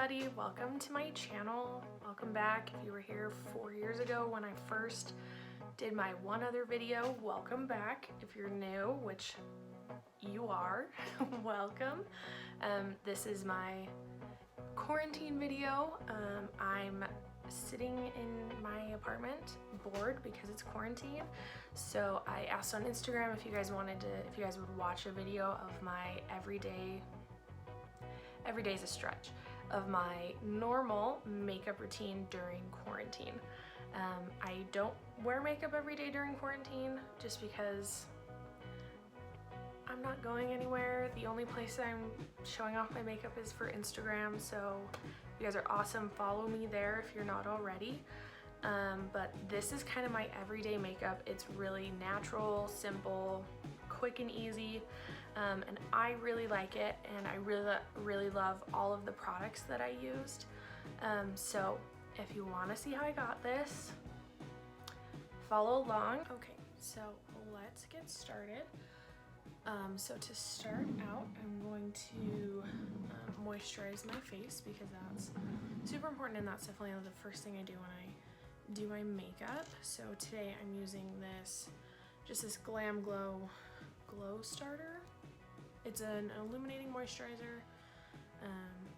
everybody, welcome to my channel. Welcome back. If you were here 4 years ago when I first did my one other video, welcome back. If you're new, which you are, welcome. This is my quarantine video. I'm sitting in my apartment bored because it's quarantine, so I asked on Instagram if you guys would watch a video of my everyday's a stretch of my normal makeup routine during quarantine. I don't wear makeup every day during quarantine just because I'm not going anywhere. The only place I'm showing off my makeup is for Instagram, so you guys are awesome. Follow me there if you're not already. But this is kind of my everyday makeup. It's really natural, simple, quick and easy. And I really like it, and I really love all of the products that I used. So if you want to see how I got this, follow along. Okay, so let's get started. So to start out, I'm going to moisturize my face because that's super important, and that's definitely the first thing I do when I do my makeup. So today I'm using this Glam Glow Starter. It's an illuminating moisturizer.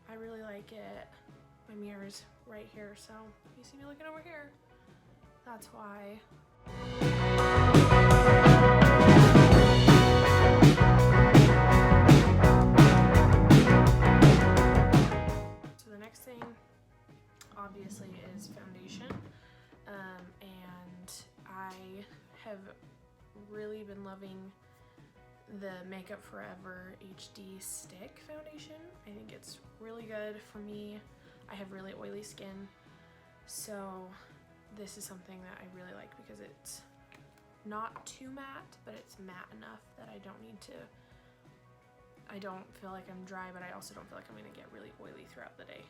I really like it. My mirror's right here, so you see me looking over here. That's why. So the next thing, obviously, is foundation. And I have really been loving the Makeup Forever HD Stick Foundation. I think it's really good for me. I have really oily skin, so this is something that I really like because it's not too matte, but it's matte enough that I don't feel like I'm dry, but I also don't feel like I'm gonna get really oily throughout the day.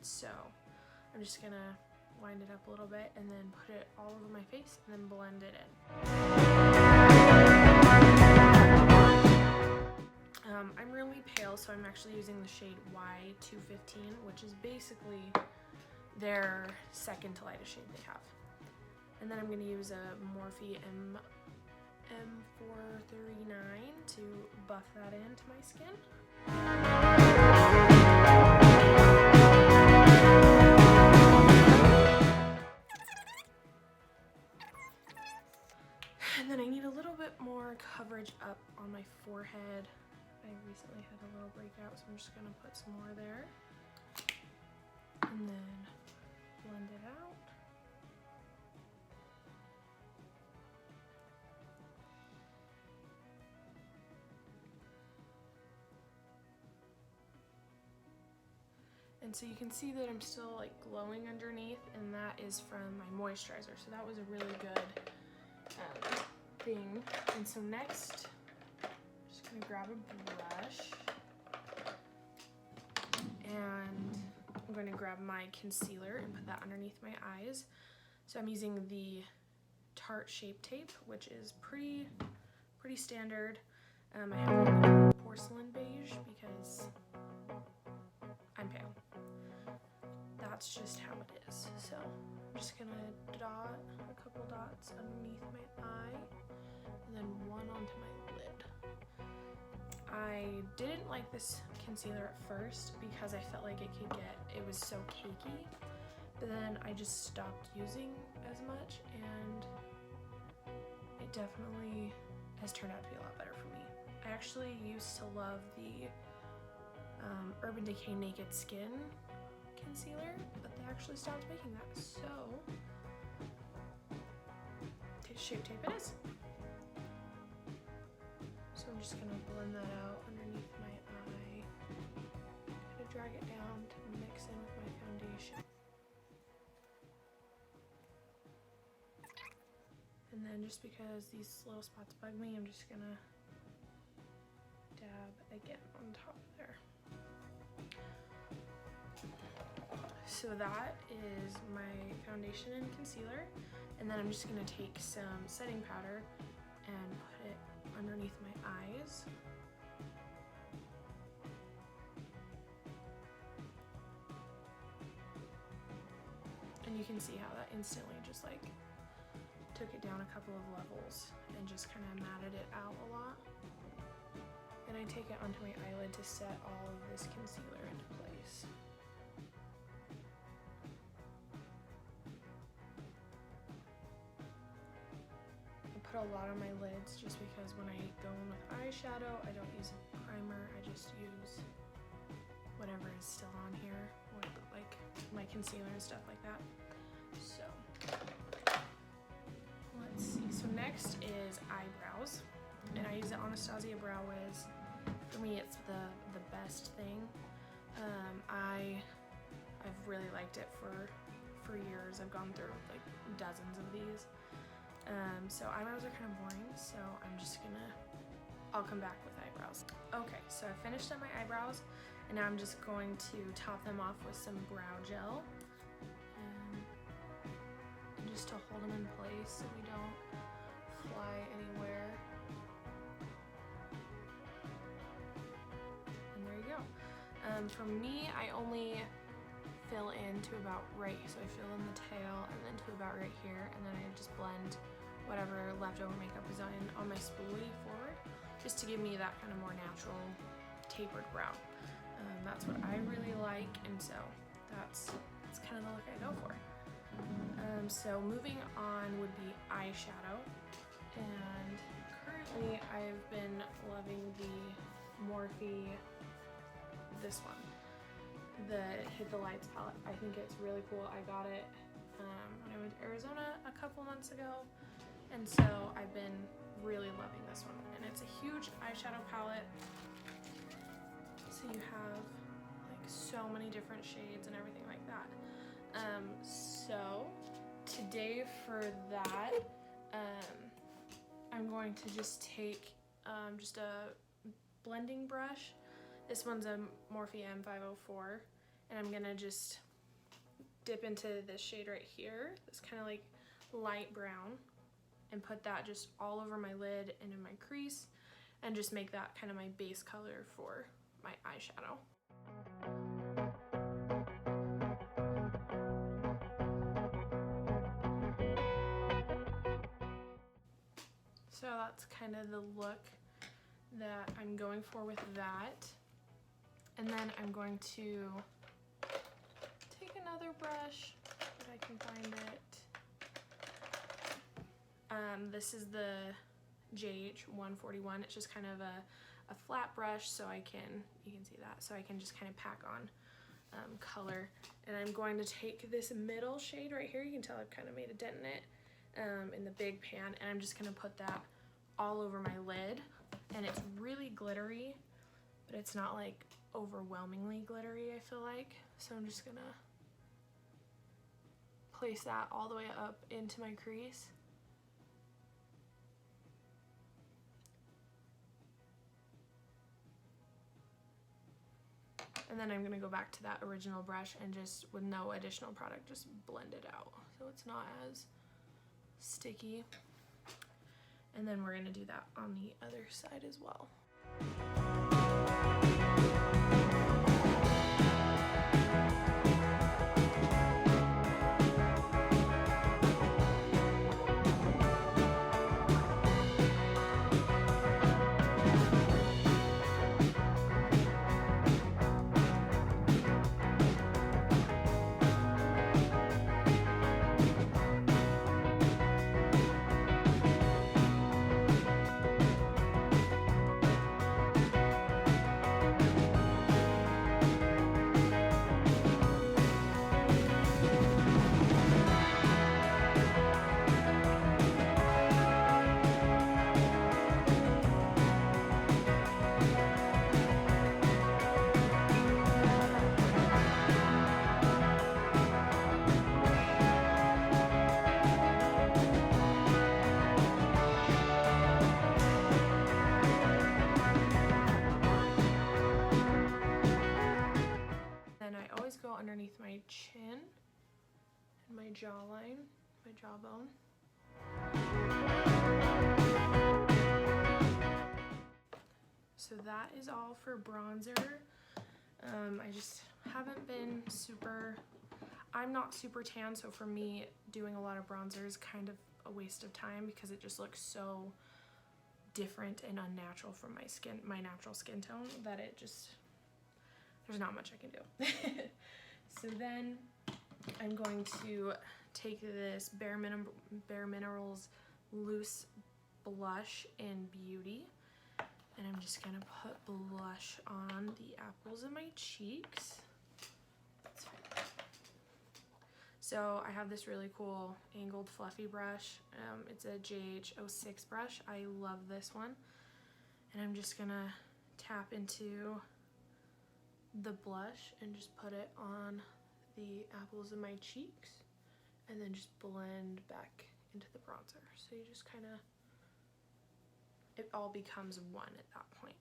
So I'm just gonna wind it up a little bit and then put it all over my face and then blend it in. I'm really pale, so I'm actually using the shade Y215, which is basically their second to lightest shade they have. And then I'm going to use a Morphe M439 to buff that into my skin. And then I need a little bit more coverage up on my forehead. I recently had a little breakout, so I'm just going to put some more there. And then blend it out. And so you can see that I'm still like glowing underneath, and that is from my moisturizer. So that was a really good thing. And so next, I'm gonna grab a brush and I'm going to grab my concealer and put that underneath my eyes. So I'm using the Tarte Shape Tape, which is pretty standard. I have a porcelain beige because I'm pale. That's just how it is. So I'm just gonna dot a couple dots underneath my eye and then one onto my lid. I didn't like this concealer at first because I felt like it was so cakey, but then I just stopped using as much, and it definitely has turned out to be a lot better for me. I actually used to love the Urban Decay Naked Skin concealer, but they actually stopped making that, so Shape Tape it is. So I'm just gonna blend that out underneath my eye. Gonna drag it down to mix in with my foundation. And then just because these little spots bug me, I'm just gonna dab again on top of there. So that is my foundation and concealer. And then I'm just gonna take some setting powder and put it underneath my eyes. can see how that instantly just like took it down a couple of levels and just kind of matted it out a lot. Then I take it onto my eyelid to set all of this concealer into place. I put a lot on my lids just because when I go in with eyeshadow, I don't use a primer, I just use whatever is still on here, with like my concealer and stuff like that. So let's see. So next is eyebrows, and I use the Anastasia Brow Wiz. For me, it's the best thing. I've really liked it for years. I've gone through like dozens of these. So eyebrows are kind of boring, so I'll come back with eyebrows. Okay, so I finished up my eyebrows, and now I'm just going to top them off with some brow gel, and just to hold them in place so we don't fly anywhere. And there you go. For me, I only fill in to about right, so I fill in the tail and then to about right here, and then I just blend whatever leftover makeup is on my spoolie forward, just to give me that kind of more natural tapered brow. That's what I really like, and so that's kind of the look I go for. So moving on would be eyeshadow, and currently I've been loving the Morphe, this one, the Hit the Lights palette. I think it's really cool. I got it when I went to Arizona a couple months ago, and so I've been really loving this one, and it's a huge eyeshadow palette. So you have like so many different shades and everything like that. So today for that, I'm going to just take just a blending brush. This one's a Morphe M504, and I'm gonna just dip into this shade right here, this kind of like light brown, and put that just all over my lid and in my crease, and just make that kind of my base color for my eyeshadow. So that's kind of the look that I'm going for with that. And then I'm going to take another brush if I can find it. This is the JH141. It's just kind of a flat brush, so you can see that, so I can just kind of pack on color. And I'm going to take this middle shade right here. You can tell I've kind of made a dent in it in the big pan, and I'm just gonna put that all over my lid. And it's really glittery, but it's not like overwhelmingly glittery, I feel like. So I'm just gonna place that all the way up into my crease. And then I'm gonna go back to that original brush and just, with no additional product, just blend it out so it's not as sticky. And then we're gonna do that on the other side as well. Go underneath my chin and my jawline, my jawbone. So that is all for bronzer. I just haven't been super I'm not super tan, so for me, doing a lot of bronzer is kind of a waste of time because it just looks so different and unnatural from my natural skin tone, that it just, there's not much I can do. So then I'm going to take this Bare Minerals Loose Blush in Beauty, and I'm just gonna put blush on the apples of my cheeks. So I have this really cool angled fluffy brush. It's a JH06 brush. I love this one. And I'm just gonna tap into the blush and just put it on the apples of my cheeks, and then just blend back into the bronzer. So you just kind of, it all becomes one at that point.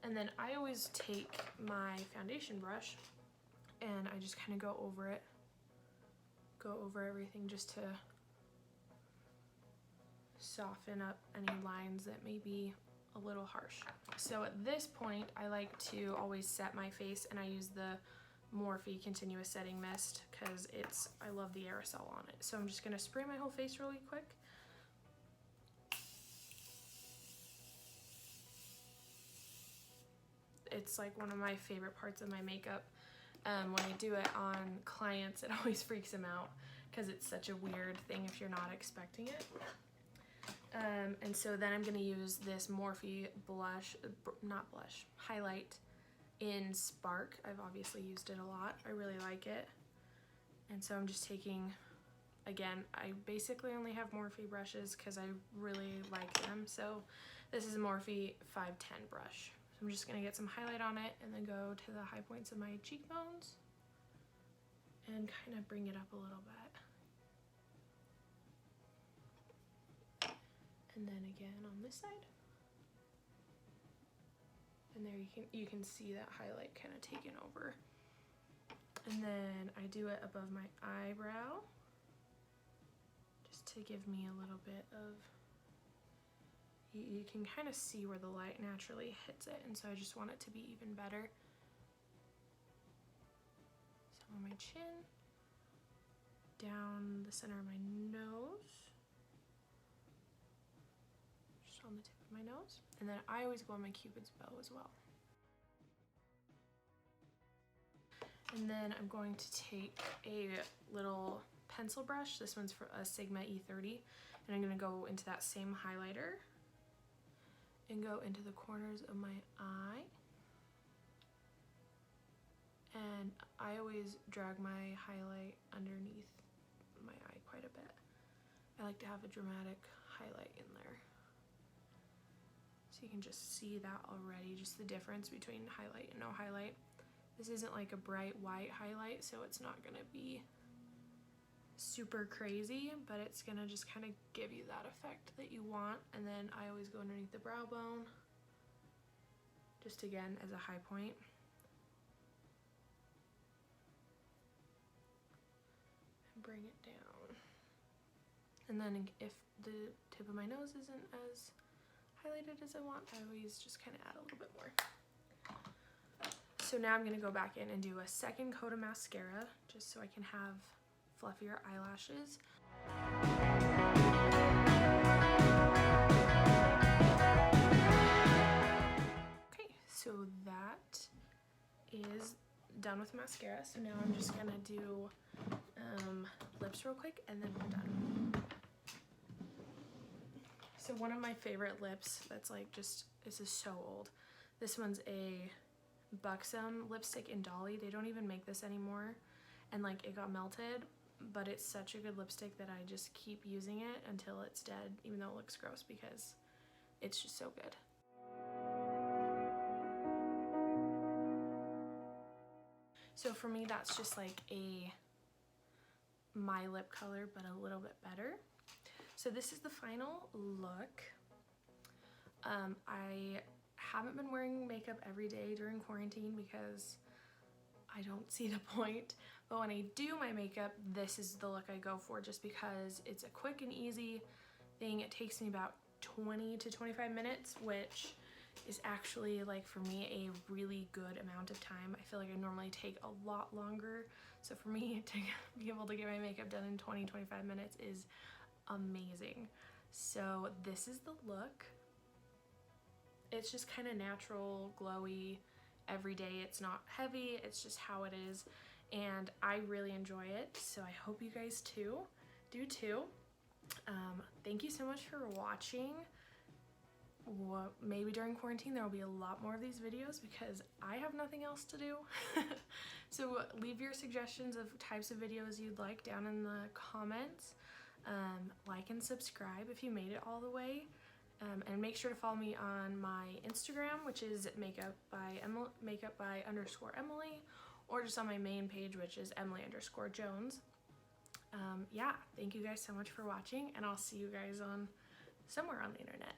And then I always take my foundation brush and I just kind of go over everything just to soften up any lines that may be a little harsh. So at this point, I like to always set my face, and I use the Morphe Continuous Setting Mist because I love the aerosol on it. So I'm just gonna spray my whole face really quick. It's like one of my favorite parts of my makeup. When I do it on clients, it always freaks them out because it's such a weird thing if you're not expecting it. And so then I'm going to use this Morphe highlight in Spark. I've obviously used it a lot. I really like it. And so I'm just taking, again, I basically only have Morphe brushes because I really like them. So this is a Morphe 510 brush. So I'm just going to get some highlight on it and then go to the high points of my cheekbones and kind of bring it up a little bit. And then again on this side. And there you can see that highlight kind of taken over. And then I do it above my eyebrow just to give me a little bit of, you can kind of see where the light naturally hits it, and so I just want it to be even better. Some on my chin, down the center of my nose, just on the tip of my nose, and then I always go on my Cupid's bow as well. And then I'm going to take a little pencil brush. This one's for a Sigma E30, and I'm going to go into that same highlighter and go into the corners of my eye. And I always drag my highlight underneath my eye quite a bit. I like to have a dramatic highlight in there. So you can just see that already, just the difference between highlight and no highlight. This isn't like a bright white highlight, so it's not gonna be super crazy, but it's gonna just kind of give you that effect that you want. And then I always go underneath the brow bone, just again as a high point. And bring it down. And then if the tip of my nose isn't as highlighted as I want, I always just kind of add a little bit more. So now I'm gonna go back in and do a second coat of mascara just so I can have fluffier eyelashes. Okay, so that is done with mascara. So now I'm just gonna do lips real quick and then we're done. So one of my favorite lips that's like just, this is so old. This one's a Buxom lipstick in Dolly. They don't even make this anymore. And like it got melted, but it's such a good lipstick that I just keep using it until it's dead, even though it looks gross, because it's just so good. So for me, that's just like my lip color, but a little bit better. So this is the final look. I haven't been wearing makeup every day during quarantine because I don't see the point. But when I do my makeup, this is the look I go for, just because it's a quick and easy thing. It takes me about 20 to 25 minutes, which is actually, like, for me, a really good amount of time. I feel like I normally take a lot longer, so for me to be able to get my makeup done in 20-25 minutes is amazing. So this is the look. It's just kind of natural, glowy, everyday. It's not heavy, it's just how it is, and I really enjoy it, so I hope you guys do too. Thank you so much for watching. Maybe during quarantine there will be a lot more of these videos because I have nothing else to do. So leave your suggestions of types of videos you'd like down in the comments. Like and subscribe if you made it all the way. And make sure to follow me on my Instagram, which is makeup by Emily, or just on my main page, which is Emily_Jones. Yeah, thank you guys so much for watching, and I'll see you guys on somewhere on the internet.